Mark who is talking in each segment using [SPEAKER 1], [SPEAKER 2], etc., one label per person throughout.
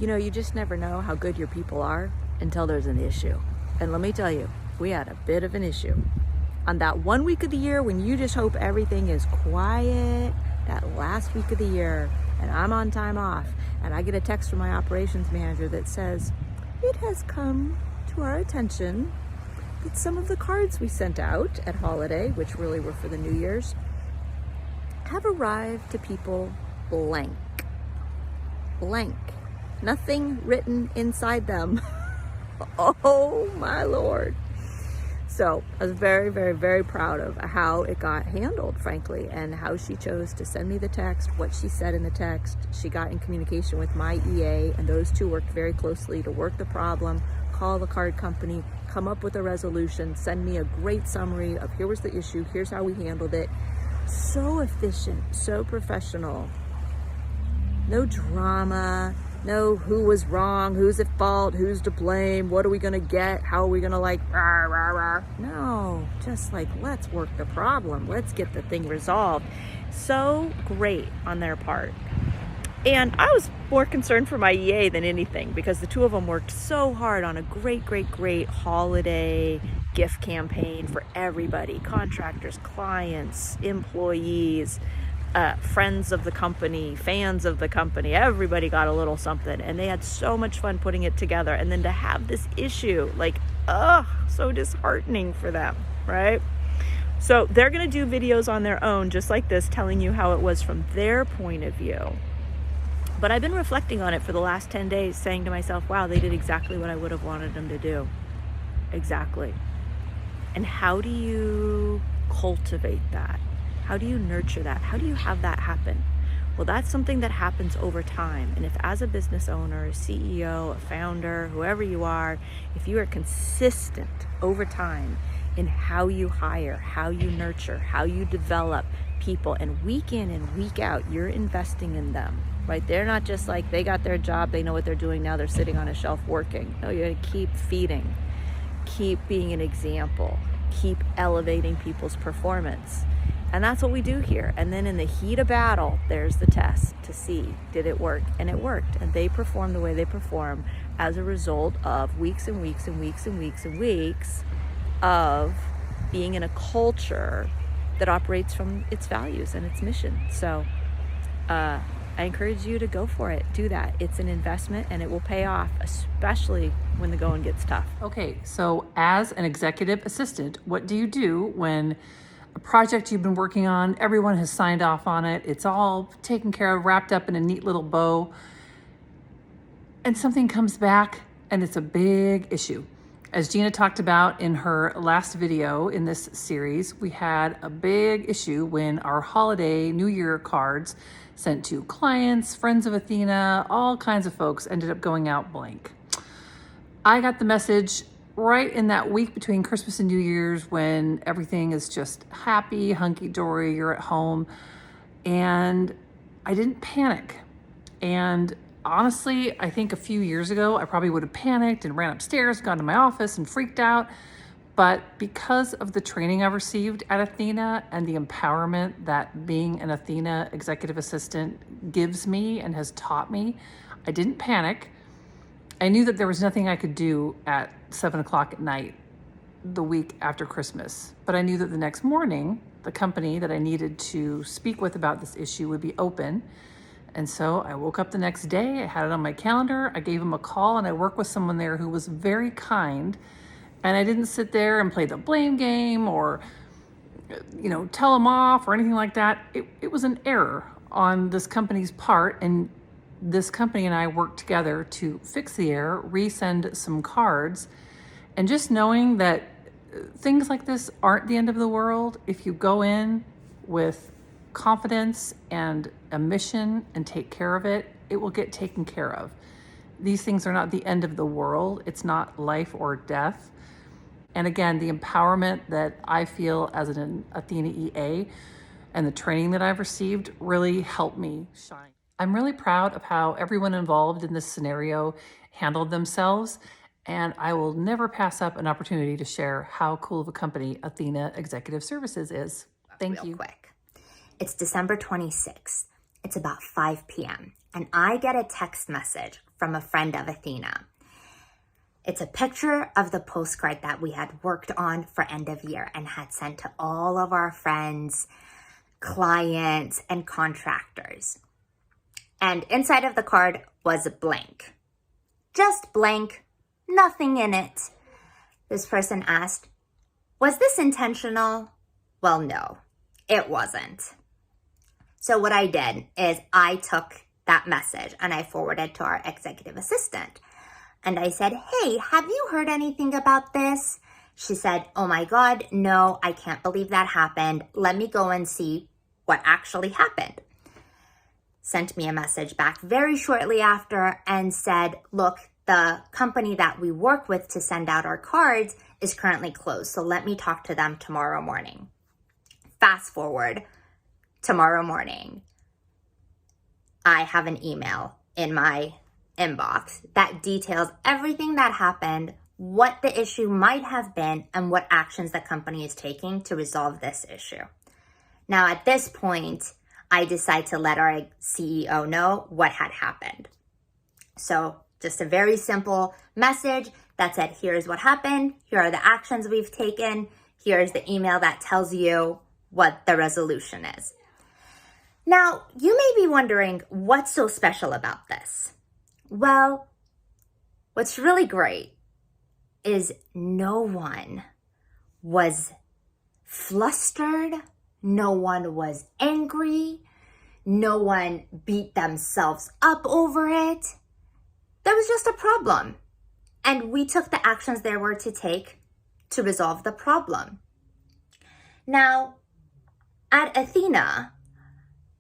[SPEAKER 1] You know, you just never know how good your people are until there's an issue. And let me tell you, we had a bit of an issue. On that 1 week of the year when you just hope everything is quiet, that last week of the year, and I'm on time off, and I get a text from my operations manager that says, it has come to our attention that some of the cards we sent out at holiday, which really were for the New Year's, have arrived to people blank. Blank. Nothing written inside them. Oh my Lord. So I was very, very, very proud of how it got handled, frankly, and how she chose to send me the text, what she said in the text. She got in communication with my EA, and those two worked very closely to work the problem, call the card company, come up with a resolution, send me a great summary of here was the issue, here's how we handled it. So efficient, so professional. No drama, no who was wrong, who's at fault, who's to blame, what are we gonna get, how are we gonna like, rah, rah, rah. No, just like, let's work the problem, let's get the thing resolved. So great on their part. And I was more concerned for my EA than anything, because the two of them worked so hard on a great, great, great holiday gift campaign for everybody, contractors, clients, employees, friends of the company, fans of the company. Everybody got a little something, and they had so much fun putting it together. And then to have this issue, like, so disheartening for them, right? So they're gonna do videos on their own just like this, telling you how it was from their point of view. But I've been reflecting on it for the last 10 days, saying to myself, wow, they did exactly what I would have wanted them to do. Exactly. And how do you cultivate that? How do you nurture that? How do you have that happen? Well, that's something that happens over time. And if as a business owner, a CEO, a founder, whoever you are, if you are consistent over time in how you hire, how you nurture, how you develop people, and week in and week out, you're investing in them, right? They're not just like, they got their job, they know what they're doing, now they're sitting on a shelf working. No, you gotta keep feeding, keep being an example, keep elevating people's performance. And that's what we do here. And then in the heat of battle, there's the test to see, did it work? And it worked. And they performed the way they perform as a result of weeks and weeks and weeks and weeks and weeks of being in a culture that operates from its values and its mission. So I encourage you to go for it. Do that. It's an investment and it will pay off, especially when the going gets tough.
[SPEAKER 2] Okay, so as an executive assistant, what do you do when a project you've been working on, everyone has signed off on it, it's all taken care of, wrapped up in a neat little bow, and something comes back and it's a big issue? As Gina talked about in her last video in this series, we had a big issue when our holiday New Year cards sent to clients, friends of Athena, all kinds of folks ended up going out blank. I got the message right in that week between Christmas and New Year's when everything is just happy, hunky-dory, you're at home, and I didn't panic. And honestly, I think a few years ago, I probably would have panicked and ran upstairs, gone to my office and freaked out. But because of the training I've received at Athena and the empowerment that being an Athena executive assistant gives me and has taught me, I didn't panic. I knew that there was nothing I could do at 7 o'clock at night the week after Christmas, but I knew that the next morning, the company that I needed to speak with about this issue would be open. And so I woke up the next day, I had it on my calendar, I gave them a call, and I worked with someone there who was very kind. And I didn't sit there and play the blame game or, tell them off or anything like that. It was an error on this company's part, and this company and I worked together to fix the error, resend some cards, and just knowing that things like this aren't the end of the world. If you go in with confidence and a mission and take care of it, it will get taken care of. These things are not the end of the world. It's not life or death. And again, the empowerment that I feel as an Athena EA and the training that I've received really helped me shine. I'm really proud of how everyone involved in this scenario handled themselves, and I will never pass up an opportunity to share how cool of a company Athena Executive Services is. Thank you.
[SPEAKER 3] Quick. It's December 26th. It's about 5 p.m. and I get a text message from a friend of Athena. It's a picture of the postcard that we had worked on for end of year and had sent to all of our friends, clients, and contractors. And inside of the card was blank. Just blank, nothing in it. This person asked, "Was this intentional?" Well, no, it wasn't. So what I did is I took that message and I forwarded to our executive assistant. And I said, "Hey, have you heard anything about this?" She said, "Oh my God, no, I can't believe that happened. Let me go and see what actually happened." Sent me a message back very shortly after and said, "Look, the company that we work with to send out our cards is currently closed. So let me talk to them tomorrow morning." Fast forward, tomorrow morning, I have an email in my inbox that details everything that happened, what the issue might have been, and what actions the company is taking to resolve this issue. Now, at this point, I decide to let our CEO know what had happened. So just a very simple message that said, here's what happened, here are the actions we've taken, here's the email that tells you what the resolution is. Now, you may be wondering, what's so special about this? Well, what's really great is no one was flustered, no one was angry, no one beat themselves up over it. There was just a problem, and we took the actions there were to take to resolve the problem. Now, at Athena,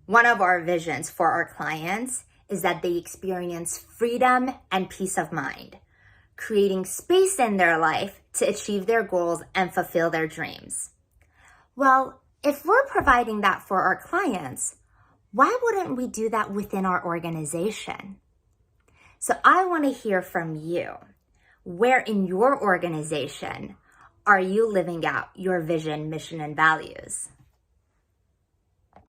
[SPEAKER 3] one of our visions for our clients is that they experience freedom and peace of mind, creating space in their life to achieve their goals and fulfill their dreams. Well, if we're providing that for our clients, why wouldn't we do that within our organization? So I want to hear from you. Where in your organization are you living out your vision, mission, and values?